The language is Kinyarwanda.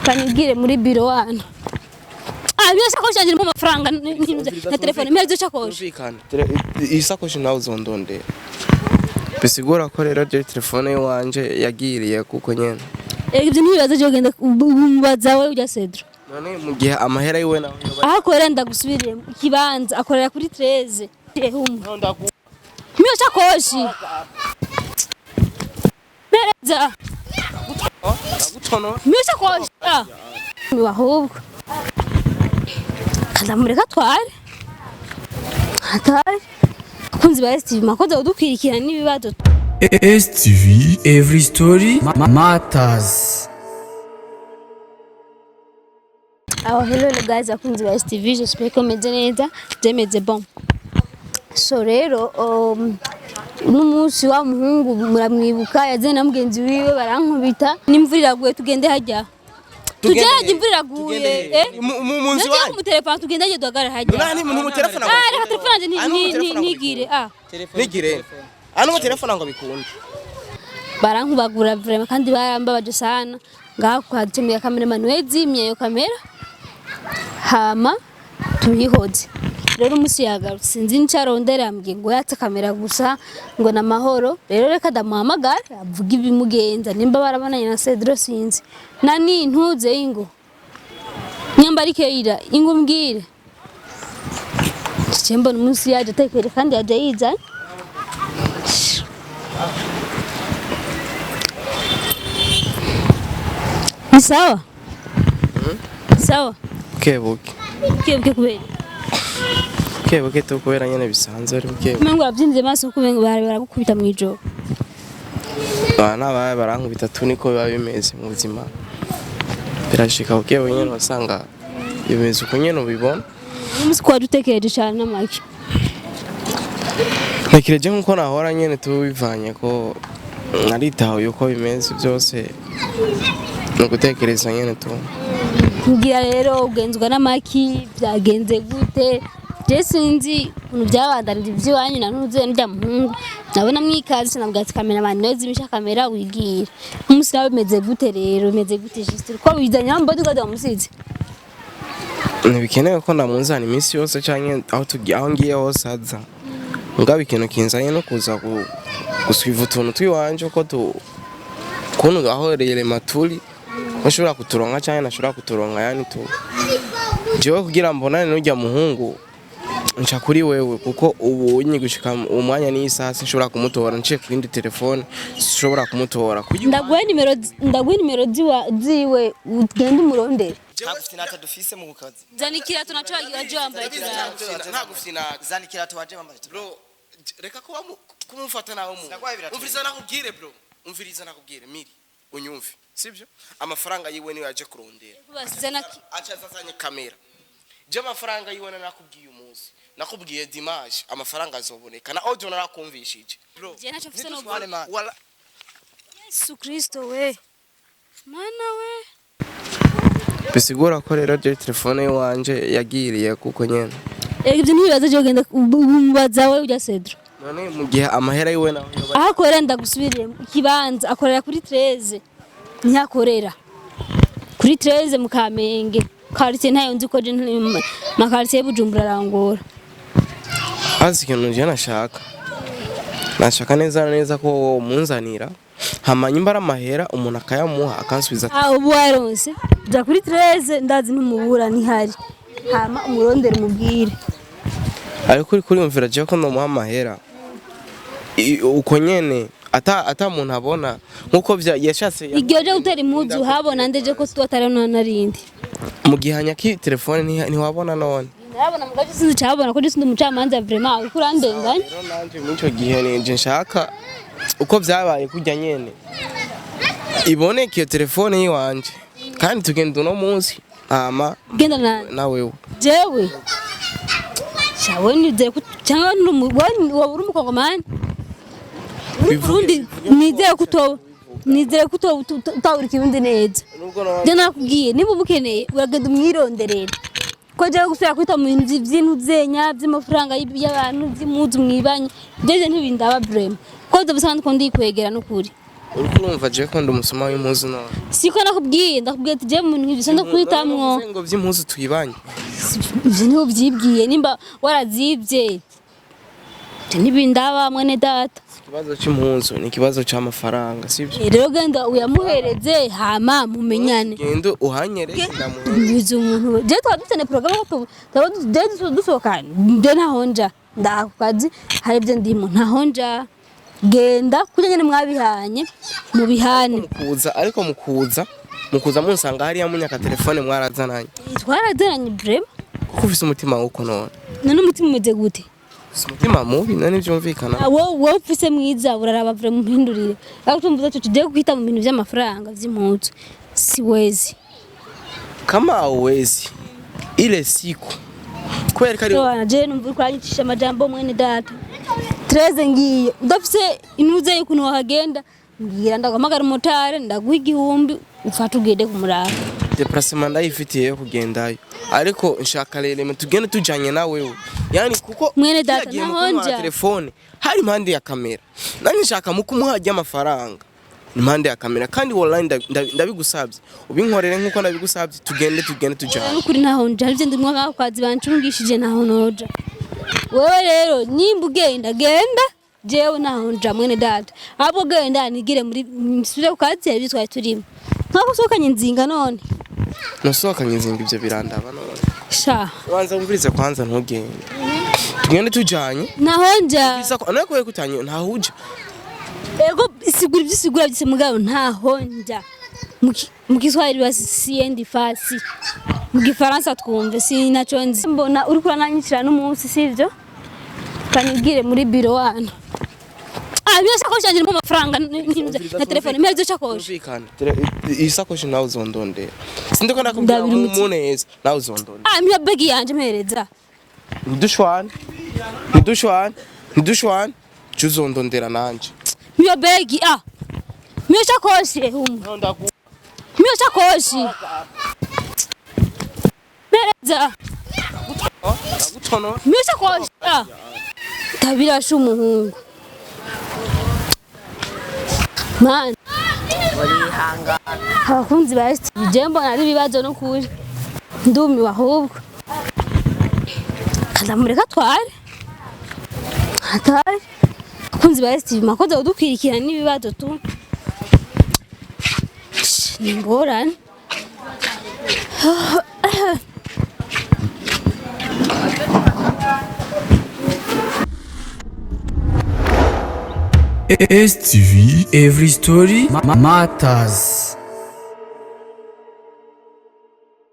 Kanibwire muri biro wana. Biyo sakoshi yanjye mu mafaranga na telefone meze sakoshi. Isakoshi nawe uzondonde. Bisigura ko rero je telefone wanje yagiriye kuko nyene. Ibyo ntibibaza cyo genda umubaza we ujya Cedro. None mu gihe amahera yiwe nawe akorera ndagusubirire ikibanza akorera kuri 13. Miyo sakoshi. Bereza. Miyo sakoshi. Ahubwo Kadamureka tware. Hatari. Kunzi ba STV makoza udukwirikira nibibazo. STV every story matters. Hello guys, akunzi ba STV, j'espère que meze neza, demeze bon. So rero n'umunsi wa muhungu muramwibuka yaze na mugenzi wiwe barankubita n'imvura iraguye tugende hajya. Tugende imvura iraguye munzi wa mu telefone tugende hajya dogara hajya. Nani mu telefone ngo. Reka telefone nigire nigire. Mu telefone ngo bikunde. Barankubagura vraiment kandi barambabaje sana. Ngaho kwatumye cameraman wezimye yo kamera. Hama tuyihoze. Rero umusi yagarutse sinzi ncarondera ambye ngo yatse kamera gusa ngo na mahoro. Rero reka damuhamagara avuga ibimugenza nimba barabonanye na Cedro sinzi. Nani ntuze ingo. Nyambari keira ingo mbwire. Chemba n'umusi yaje tekere kandi yaje yiza. Ni sawa? Sawa. Kebuke. Kebuke kubera. Kebuke to kubera nyene bisanzwe ari buke. Mengo avyinze maso kubenga baragukubita mwijoro. Bana baye barankubita tuniko biba bimeze mu buzima. Birashika ukewe nyene wasanga ibimeze uko nyene ubibona. Umusi kwa dutekereje cyane namaki. Ntekereje nkuko nahora nyene tubivanye ko naritaho yuko bimeze byose. Nugutekereza nyene tu. Ngira rero ugenzwa n'amaki byagenze gute? Je sinzi ukuntu byabandanije iby'iwanyu na ntuze n'ujya muhungu. Nabona mwikazi sinabwa ati kamera man noze imisha kamera wigira. Umusi nawe bimeze gute rero? Bimeze gute juste? Ko bizanya mbodi ko damusize. Ntibikenewe ko ndamunzana iminsi yose canke aho ngiye hose aza. Ngabe ikintu kinzanye no kuza guswiva utuntu twiwanje ko kuntu aho rere maturi bashobora kuturonka cyane nashobora kuturonka yani tu jewe kugira mbonane n'ujya muhungu nca kuri wewe kuko ubu nyigushika umwanya n'isasi nshobora kumutora nce ku indi telefone nshobora kumutora ndaguhe nimero ziwe ugende umurondere ntagufite nata dufise mu kazi zanikira tunacagiye waje wambaye ntagufite nata zanikira tuwaje wambaye bro reka ko kumufata nawe mu umviriza nakubwire bro umviriza nakubwire Milly unyumve sibyo amafaranga yiwe niyo yaje kurondera kubasizana acazazanye kamera je amafaranga yiwe nakubwiye umunsi nakubwiye dimanche amafaranga azoboneka na audio narakumvishije bro je nacho mfise no wala Yesu Kristo we mana we bisigura ko rero je telefone wanje yagiriye kuko nyene ibyo ntibibaza cyo genda umubaza we ujya Cedro. None mu gihe amahera yiwe nawe akorera ndagusubirire ikibanza akorera kuri 13. Ntiyakorera kuri 13 mu Kamenge quartier ntayo nzi ko je na quartier Bujumbura arangora. Azi ikintu je nashaka neza ko munzanira hamanya imbara amahera umuntu akayamuha akansubiza ubu waronse ja kuri 13 ndazi ntumubura ntihari hama umurondere mubwire ariko kuri umvira je ko ndamuha amahera uko nyene ata muntu abona nkuko yashatse igihe utera impuzu habona ndeje ko tutarana narindi mu gihanya ki telefone ntiwabona none narabona mugaje sinzi cyabona ko ndisi ndumucamanza vraiment ukurandenganya rero nanje muco gihe nje nshaka uko byabaye kujya nyene iboneke iyo telefone yiwanje kandi tugenda no munsi ama genda nawe jewe shawe nize ku cyangwa wabura umukongomani Burundi nizere kuto utawura ikibundi neza je nakubwiye niba ubukeneye uragenda umwironderera ko je gusubira kwita mu bintu by'intu zenya by'amafaranga y'abantu by'impuzu mwibanye jeje ntibindaba vraiment ko ndabusanga ko ndikwegera no kuri urumva je ko ndamusoma w'impuzu none siko nakubwiye ndakubwiye ati je mu nk'ibyo senda kwitamwo ngo vy'impuzu tuyibanye ivyo niho byibwiye nimba warazivye ntibindaba mwene data ikibazo c'impuzu ni ikibazo c'amafaranga sivyo rero genda uyamuhereze hama mumenyane genda uhanyereze ndamuhereze bizo umuntu je twadutene programme ko dusohokana nde ntahonja ndakukazi hari byo ndimo ntahonja genda kujya nyene mwabihanye mubihane mukuza ariko mukuza munsanga hariya munyaka telefone mwarazananye twarazananye brem kuko ufise umutima wuko none none umutima umeze gute umutima mubi none byumvikana wowe ufise mwiza uraraba vrem muhindurire ariko tumvuze tugiye guhita mu bintu by'amafaranga vy'impuzu siwezi kama uwezi ile siku kweli kari wana je numva kwanyichisha majambo mwene data Treze ngiye udafise inuze yuko wahagenda ngira ndagamagara umotare ndaguha igihumbi ufata ugende kumurara déplacement ndayifitiye yo kugendayo ariko nshaka rero tugende tujanye nawe yani kuko mwene data nahonja telefone hari impande ya kamera nani nshaka mukumuhajya amafaranga impande ya kamera kandi online ndabigusabye ubinkorere nkuko ndabigusabye tugende tujanye kuri nahonja hari byo ndimwe bakwazi bancungishije nahonoja wewe rero nimba ugenda genda jewe nahonja mwene data abo genda nigire muri misure ukazi hari bitwaye turimo nkako sokanye nzinga none nasohokanye inzinga ivyo birandaba none sha wanza umvirize kwanza ntugende tugende tujanye nahonja anako kutanye ntahuja ego isigura iby'isigura byose mugabo ntahonja mu Kiswahili basi siendi fasi mu Gifaransa twumve sinaco nzi mbona uri kurananyicira n'umunsi sivyo kanyigire muri biro wana byose akoshanje mu mafaranga na telefone mpezo chakoshi isakoshi nawe uzondondera sindiko nakubwira mu neza nawe uzondondera miyo begi yanje mpereza ntidushwane uzondondera nanje miyo begi miyo chakoshi miyo chakoshi mpereza miyo chakoshi tabirasha umuhungu man abakunzi ba STV jembo nari bibazo no kuri ndumiwe ahubwo ndamureka tware hatari abakunzi ba STV makoze udukwirikira n'ibibazo tu ni ngorane STV, every story matters.